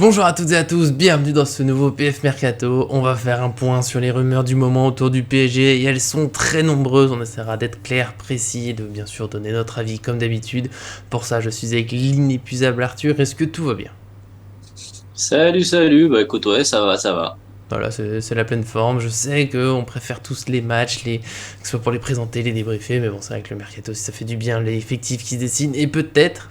Bonjour à toutes et à tous, bienvenue dans ce nouveau PF Mercato. On va faire un point sur les rumeurs du moment autour du PSG et elles sont très nombreuses. On essaiera d'être clair, précis et de bien sûr donner notre avis comme d'habitude. Pour ça, je suis avec l'inépuisable Arthur. Est-ce que tout va bien? Salut, bah écoute, ouais, ça va. Voilà, c'est la pleine forme. Je sais qu'on préfère tous les matchs, que ce soit pour les présenter, les débriefer, mais bon, c'est vrai que le mercato, si ça fait du bien, les effectifs qui se dessinent, et peut-être,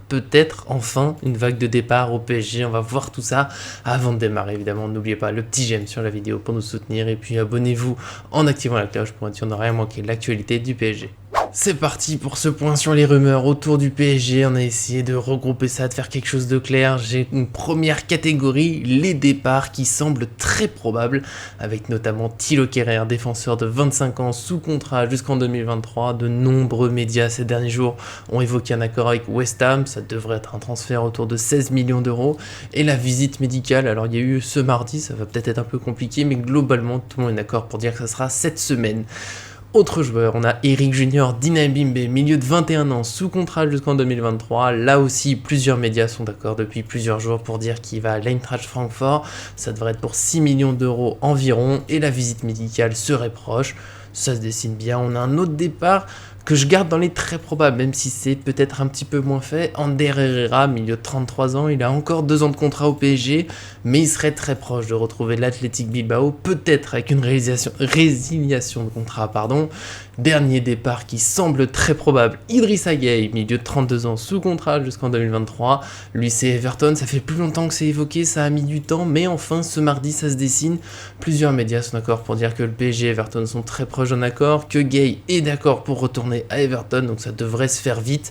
enfin, une vague de départ au PSG. On va voir tout ça avant de démarrer, évidemment. N'oubliez pas le petit j'aime sur la vidéo pour nous soutenir, et puis abonnez-vous en activant la cloche pour être sûr de ne rien manquer de l'actualité du PSG. C'est parti pour ce point sur les rumeurs autour du PSG. On a essayé de regrouper ça, de faire quelque chose de clair. J'ai une première catégorie, les départs qui semblent très probables, avec notamment Thilo Kehrer, défenseur de 25 ans sous contrat jusqu'en 2023. De nombreux médias ces derniers jours ont évoqué un accord avec West Ham. Ça devrait être un transfert autour de 16 millions d'euros. Et la visite médicale, alors il y a eu ce mardi, ça va peut-être être un peu compliqué, mais globalement tout le monde est d'accord pour dire que ça sera cette semaine. Autre joueur, on a Eric Junior Dinambimbe, milieu de 21 ans, sous contrat jusqu'en 2023. Là aussi, plusieurs médias sont d'accord depuis plusieurs jours pour dire qu'il va à l'Eintracht Francfort. Ça devrait être pour 6 millions d'euros environ et la visite médicale serait proche. Ça se dessine bien. On a un autre départ que je garde dans les très probables, même si c'est peut-être un petit peu moins fait. Ander Herrera, milieu de 33 ans, il a encore 2 ans de contrat au PSG, mais il serait très proche de retrouver l'Athletic Bilbao, peut-être avec une résiliation de contrat, Dernier départ qui semble très probable, Idrissa Gueye, milieu de 32 ans, sous contrat jusqu'en 2023. Lui c'est Everton, ça fait plus longtemps que c'est évoqué, ça a mis du temps, mais enfin ce mardi ça se dessine. Plusieurs médias sont d'accord pour dire que le PSG et Everton sont très proches d'un accord, que Gueye est d'accord pour retourner à Everton, donc ça devrait se faire vite.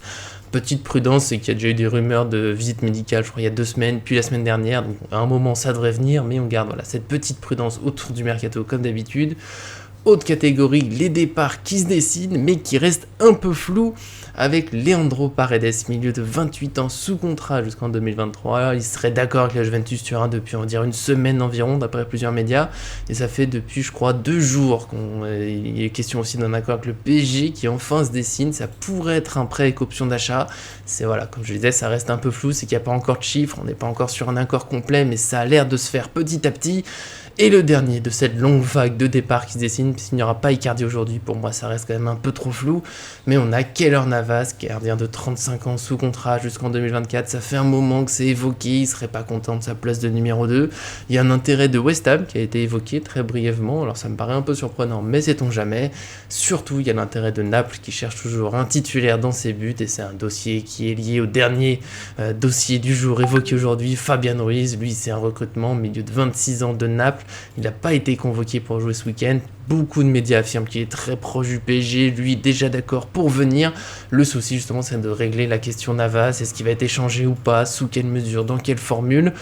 Petite prudence, c'est qu'il y a déjà eu des rumeurs de visite médicale, je crois il y a 2 semaines, puis la semaine dernière, donc à un moment ça devrait venir, mais on garde cette petite prudence autour du mercato comme d'habitude. Autre catégorie, les départs qui se dessinent mais qui restent un peu flous avec Leandro Paredes, milieu de 28 ans sous contrat jusqu'en 2023. Il serait d'accord avec la Juventus Turin depuis on va dire une semaine environ d'après plusieurs médias et ça fait depuis je crois 2 jours qu'il est question aussi d'un accord avec le PSG qui enfin se dessine. Ça pourrait être un prêt avec option d'achat. C'est voilà, comme je disais, ça reste un peu flou, c'est qu'il n'y a pas encore de chiffres, on n'est pas encore sur un accord complet mais ça a l'air de se faire petit à petit. Et le dernier de cette longue vague de départ qui se dessine, s'il n'y aura pas Icardi aujourd'hui, pour moi ça reste quand même un peu trop flou, mais on a Keylor Navas, gardien de 35 ans sous contrat jusqu'en 2024, ça fait un moment que c'est évoqué, il serait pas content de sa place de numéro 2, il y a un intérêt de West Ham qui a été évoqué très brièvement, alors ça me paraît un peu surprenant, mais sait-on jamais, surtout il y a l'intérêt de Naples qui cherche toujours un titulaire dans ses buts, et c'est un dossier qui est lié au dernier dossier du jour évoqué aujourd'hui, Fabian Ruiz, lui c'est un recrutement, milieu de 26 ans de Naples. Il n'a pas été convoqué pour jouer ce week-end. Beaucoup de médias affirment qu'il est très proche du PSG, lui déjà d'accord pour venir. Le souci justement c'est de régler la question Navas, est-ce qu'il va être échangé ou pas, sous quelle mesure, dans quelle formule.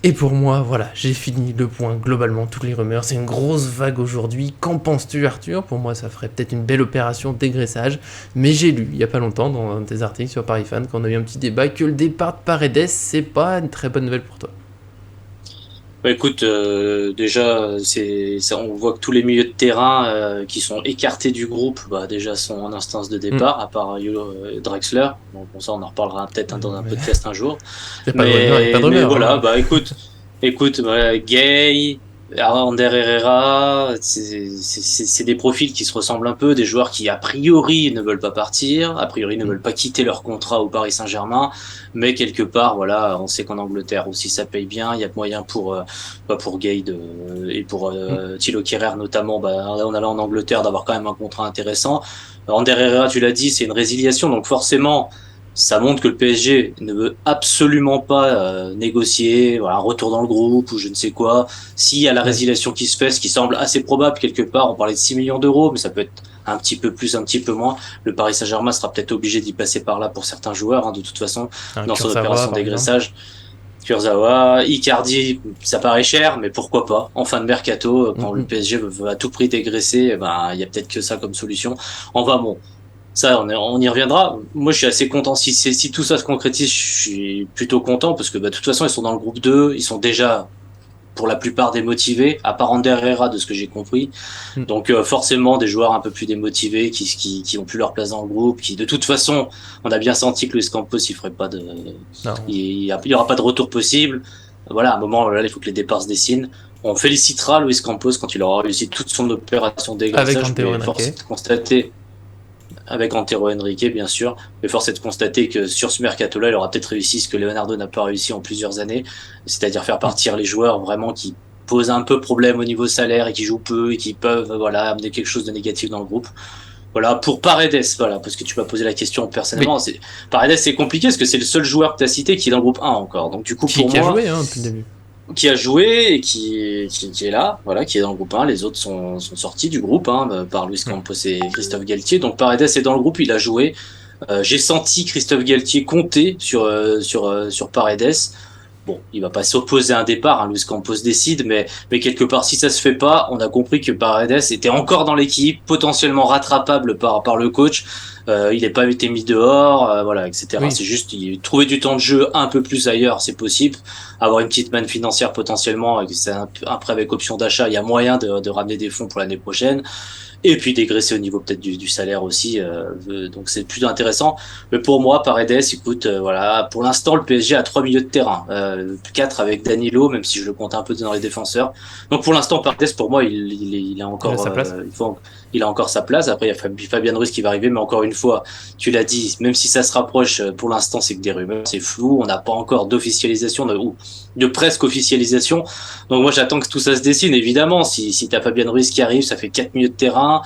Et pour moi, voilà, j'ai fini le point globalement, toutes les rumeurs, c'est une grosse vague aujourd'hui. Qu'en penses-tu Arthur? Pour moi ça ferait peut-être une belle opération de dégraissage, mais j'ai lu il n'y a pas longtemps dans un de tes articles sur Paris Fan qu'on a eu un petit débat que le départ de Paredes c'est pas une très bonne nouvelle pour toi. Bah écoute, déjà, on voit que tous les milieux de terrain qui sont écartés du groupe, bah déjà sont en instance de Hmm. départ, à part Drexler. Donc bon, ça, on en reparlera peut-être dans un Mais podcast un jour. il n'y a pas de rumeur, il n'y a pas de Mais rumeur. voilà, Hein. bah écoute, voilà, Gay, Ander Herrera, c'est des profils qui se ressemblent un peu, des joueurs qui a priori ne veulent pas partir, a priori ne Hmm. veulent pas quitter leur contrat au Paris Saint-Germain, mais quelque part, voilà, on sait qu'en Angleterre aussi ça paye bien, il y a moyen pour Gay et pour Hmm. Thilo Kehrer notamment, bah, en allant en Angleterre d'avoir quand même un contrat intéressant. Ander Herrera, tu l'as dit, c'est une résiliation, donc forcément ça montre que le PSG ne veut absolument pas négocier voilà, un retour dans le groupe ou je ne sais quoi. S'il y a la Ouais. résiliation qui se fait, ce qui semble assez probable quelque part, on parlait de 6 millions d'euros, mais ça peut être un petit peu plus, un petit peu moins. Le Paris Saint-Germain sera peut-être obligé d'y passer par là pour certains joueurs, hein, de toute façon, Un dans son Kurzawa opération par exemple. dégraissage. Kurzawa, Icardi, ça paraît cher, mais pourquoi pas? En fin de mercato, Hmm, quand le hmm. PSG veut à tout prix dégraisser, eh ben, il y a peut-être que ça comme solution. Enfin bon, ça, on y reviendra. Moi, je suis assez content. Si tout ça se concrétise, je suis plutôt content parce que, bah, de toute façon, ils sont dans le groupe 2. Ils sont déjà, pour la plupart, démotivés, à part Ander Herrera, de ce que j'ai compris. Hmm. Donc, forcément, des joueurs un peu plus démotivés qui ont plus leur place dans le groupe, qui, de toute façon, on a bien senti que Luis Campos, il ferait pas de, Non. il y aura pas de retour possible. Voilà, à un moment, là, il faut que les départs se dessinent. On félicitera Luis Campos quand il aura réussi toute son opération de Avec dégraissage, Antero mais force Henrique. est de constater, avec Antero Henrique bien sûr, mais force est de constater que sur ce mercato-là, il aura peut-être réussi ce que Leonardo n'a pas réussi en plusieurs années, c'est-à-dire faire Mm. partir les joueurs vraiment qui posent un peu problème au niveau salaire et qui jouent peu et qui peuvent voilà amener quelque chose de négatif dans le groupe. Voilà, pour Paredes, voilà, parce que tu m'as posé la question personnellement. Oui, Paredes, c'est compliqué parce que c'est le seul joueur que tu as cité qui est dans le groupe 1 encore. Donc, du coup, pour qui a moi, joué hein, depuis le début. qui a joué et qui est là, voilà, qui est dans le groupe 1. Les autres sont sortis du groupe, par Luis Mm. Campos et Christophe Galtier. Donc, Paredes est dans le groupe, il a joué. J'ai senti Christophe Galtier compter sur Paredes. Bon, il va pas s'opposer à un départ, Luis Campos décide, mais quelque part, si ça se fait pas, on a compris que Paredes était encore dans l'équipe, potentiellement rattrapable par le coach. Il n'est pas été mis dehors, voilà, etc. Oui, C'est juste, trouver du temps de jeu un peu plus ailleurs, c'est possible. Avoir une petite manne financière potentiellement, et que c'est un prêt avec option d'achat, il y a moyen de ramener des fonds pour l'année prochaine et puis dégraisser au niveau peut-être du salaire aussi. Donc c'est plus intéressant. Mais pour moi, Paredes, écoute, voilà, pour l'instant, le PSG a 3 milieux de terrain, 4 avec Danilo, même si je le compte un peu dans les défenseurs. Donc pour l'instant, Paredes, pour moi, il a il a encore, sa place. il a encore sa place. Après, il y a Fabien Ruiz qui va arriver, mais encore une fois, tu l'as dit, même si ça se rapproche, pour l'instant, c'est que des rumeurs, c'est flou. On n'a pas encore d'officialisation ou de presque officialisation. Donc moi j'attends que tout ça se dessine, évidemment. Si t'as Fabien Ruiz qui arrive, ça fait 4 milieux de terrain.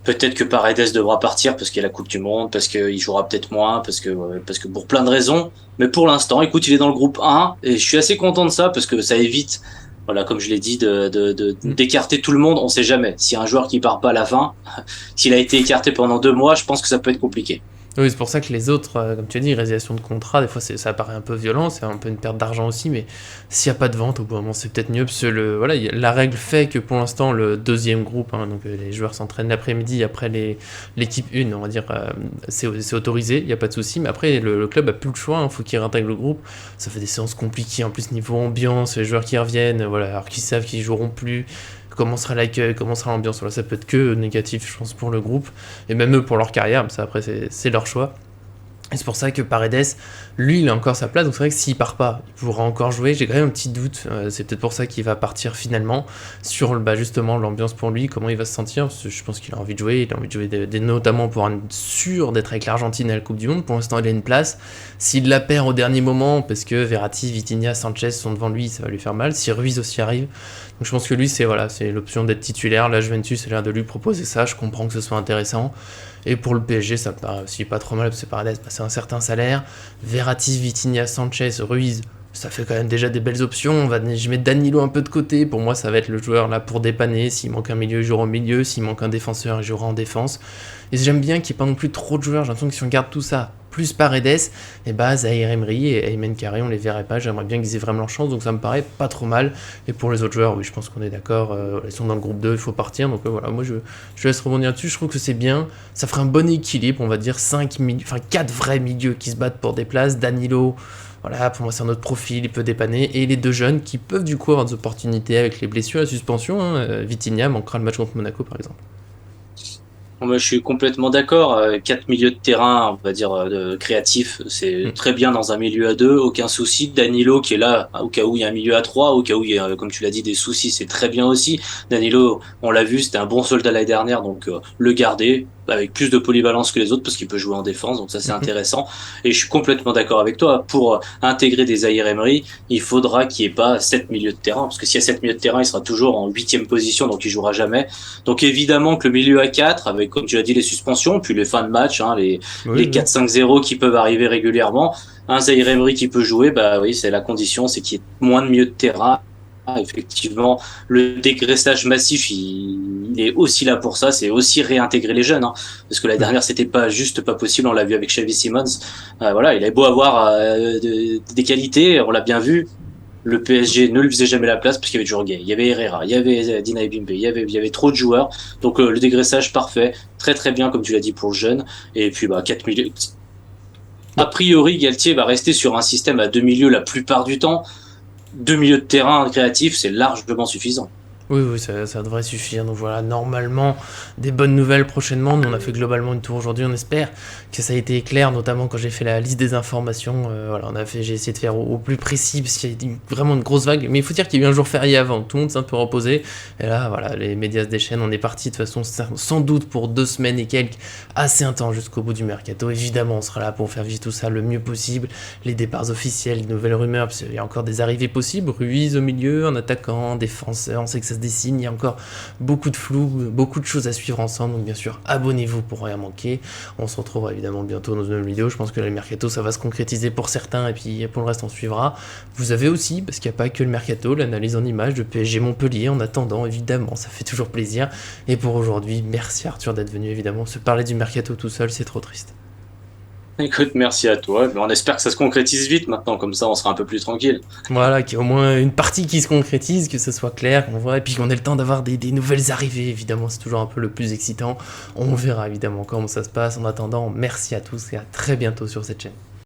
Peut-être que Paredes devra partir parce qu'il y a la Coupe du Monde, parce qu'il jouera peut-être moins, parce que pour plein de raisons. Mais pour l'instant, écoute, il est dans le groupe 1 et je suis assez content de ça parce que ça évite, voilà, comme je l'ai dit, Mm. d'écarter tout le monde. On sait jamais. S'il y a un joueur qui part pas à la fin, s'il a été écarté pendant 2 mois, je pense que ça peut être compliqué. Oui, c'est pour ça que les autres, comme tu as dit, résiliation de contrat, des fois ça paraît un peu violent, c'est un peu une perte d'argent aussi, mais s'il n'y a pas de vente, au bout d'un moment, c'est peut-être mieux, parce que voilà, la règle fait que pour l'instant, le deuxième groupe, hein, donc les joueurs s'entraînent l'après-midi après l'équipe 1, on va dire, c'est autorisé, il n'y a pas de souci, mais après, le club a plus le choix, il faut qu'il réintègre le groupe, ça fait des séances compliquées, en plus niveau ambiance, les joueurs qui reviennent, voilà, alors qu'ils savent qu'ils joueront plus, comment sera l'accueil, comment sera l'ambiance, voilà, ça peut être que négatif, je pense, pour le groupe, et même eux pour leur carrière, mais ça après c'est leur choix. Et c'est pour ça que Paredes, lui, il a encore sa place. Donc c'est vrai que s'il part pas, il pourra encore jouer. J'ai quand même un petit doute. C'est peut-être pour ça qu'il va partir finalement sur bah, justement l'ambiance pour lui, comment il va se sentir. Parce que je pense qu'il a envie de jouer. Il a envie de jouer notamment pour être sûr d'être avec l'Argentine à la Coupe du Monde. Pour l'instant, il a une place. S'il la perd au dernier moment, parce que Verratti, Vitinha, Sanchez sont devant lui, ça va lui faire mal. Si Ruiz aussi arrive. Donc je pense que lui, c'est voilà, c'est l'option d'être titulaire. La Juventus a l'air de lui proposer ça. Je comprends que ce soit intéressant. Et pour le PSG, ça me paraît aussi pas trop mal, parce que Paredes, c'est un certain salaire. Verratti, Vitinha, Sanchez, Ruiz, ça fait quand même déjà des belles options. Je mets Danilo un peu de côté. Pour moi, ça va être le joueur là pour dépanner. S'il manque un milieu, il jouera au milieu. S'il manque un défenseur, il jouera en défense. Et j'aime bien qu'il n'y ait pas non plus trop de joueurs. J'ai l'impression que si on garde tout ça, plus Paredes, et bah Zahir Emery et Aymen Carré, on les verrait pas. J'aimerais bien qu'ils aient vraiment leur chance, donc ça me paraît pas trop mal. Et pour les autres joueurs, oui, je pense qu'on est d'accord. Ils sont dans le groupe 2, il faut partir. Donc voilà, moi je laisse rebondir dessus. Je trouve que c'est bien. Ça ferait un bon équilibre, on va dire 4 vrais milieux qui se battent pour des places. Danilo, voilà, pour moi c'est un autre profil, il peut dépanner. Et les deux jeunes qui peuvent du coup avoir des opportunités avec les blessures et la suspension. Vitinha manquera le match contre Monaco par exemple. Moi, je suis complètement d'accord. 4 milieux de terrain, on va dire créatifs, c'est Mm. très bien dans un milieu à deux, aucun souci. Danilo qui est là au cas où il y a un milieu à trois, au cas où il y a, comme tu l'as dit, des soucis, c'est très bien aussi. Danilo, on l'a vu, c'était un bon soldat l'année dernière, donc le garder avec plus de polyvalence que les autres parce qu'il peut jouer en défense, donc ça c'est Mhm. intéressant. Et je suis complètement d'accord avec toi. Pour intégrer des Zahir Emery, il faudra qu'il n'y ait pas 7 milieux de terrain, parce que s'il y a 7 milieux de terrain, il sera toujours en huitième position, donc il jouera jamais. Donc évidemment que le milieu à 4 avec comme tu as dit les suspensions, puis les fins de match, Oui, les oui. 4-5-0 qui peuvent arriver régulièrement, un Zaire Emery qui peut jouer, bah oui, c'est la condition, c'est qu'il y ait moins de milieu de terrain. Effectivement, le dégraissage massif, il est aussi là pour ça, c'est aussi réintégrer les jeunes, parce que la Oui. dernière c'était pas juste pas possible, on l'a vu avec Xavi Simons, voilà, il avait beau avoir des qualités, on l'a bien vu, le PSG ne lui faisait jamais la place parce qu'il y avait toujours Gay, il y avait Herrera, il y avait Dina Bimbe, il y avait trop de joueurs. Donc le dégraissage parfait, très très bien comme tu l'as dit pour le jeune. Et puis 4 milieux. A Bon. priori, Galtier va rester sur un système à 2 milieux la plupart du temps. 2 milieux de terrain créatifs, c'est largement suffisant. Oui, oui, ça devrait suffire. Donc voilà, normalement, des bonnes nouvelles prochainement. Nous, on a fait globalement une tour aujourd'hui. On espère que ça a été clair, notamment quand j'ai fait la liste des informations. Voilà, j'ai essayé de faire au plus précis parce qu'il y a vraiment une grosse vague. Mais il faut dire qu'il y a eu un jour férié avant. Tout le monde s'est un peu reposé. Et là, voilà, les médias se déchaînent. On est parti de toute façon, sans doute pour 2 semaines et quelques, assez intense jusqu'au bout du mercato. Évidemment, on sera là pour faire vivre tout ça le mieux possible. Les départs officiels, les nouvelles rumeurs, parce qu'il y a encore des arrivées possibles. Ruiz au milieu, un attaquant, défenseur. On sait que ça se dessine, il y a encore beaucoup de flou, beaucoup de choses à suivre ensemble, donc bien sûr abonnez-vous pour rien manquer. On se retrouvera évidemment bientôt dans une nouvelle vidéo. Je pense que le mercato ça va se concrétiser pour certains et puis pour le reste on suivra. Vous avez aussi, parce qu'il n'y a pas que le mercato, l'analyse en images de PSG Montpellier en attendant, évidemment ça fait toujours plaisir. Et pour aujourd'hui, merci Arthur d'être venu, évidemment se parler du mercato tout seul c'est trop triste. Écoute, merci à toi. On espère que ça se concrétise vite maintenant, comme ça on sera un peu plus tranquille. Voilà, qu'il y ait au moins une partie qui se concrétise, que ce soit clair, qu'on voit, et puis qu'on ait le temps d'avoir des nouvelles arrivées, évidemment, c'est toujours un peu le plus excitant. On verra évidemment comment ça se passe. En attendant, merci à tous et à très bientôt sur cette chaîne.